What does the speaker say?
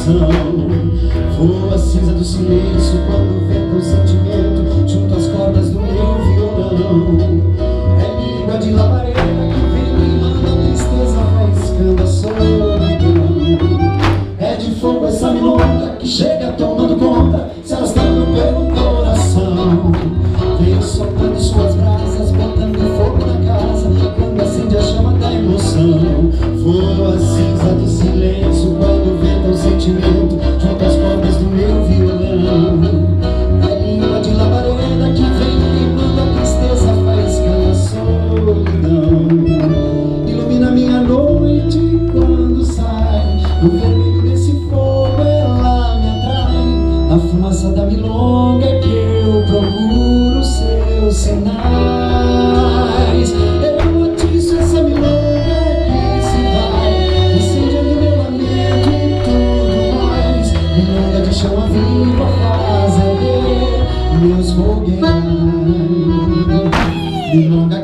coração. Voa a cinza do silêncio quando venta o sentimento junto às cordas do meu violão. É língua de labareda que vem limando a tristeza, faiscando a solidão. É de fogo essa milonga que chega tomando conta, se arrastando pelo coração. Vem soprando suas brasas, botando fogo na casa, quando acende a chama da emoção. Voa a cinza do silêncio quando venta o sentimento junto às cordas do meu violão. É língua de labareda que vem limando a tristeza, faiscando a solidão. Ilumina minha noite quando sai, no vermelho desse fogo ela me atrai. Na fumaça da milonga é que eu procuro seus sinais. Eu atiço essa milonga que se vai, incendiando meu lamento e tudo mais. Milonga de chama viva faz arder meus fogueirais. Milonga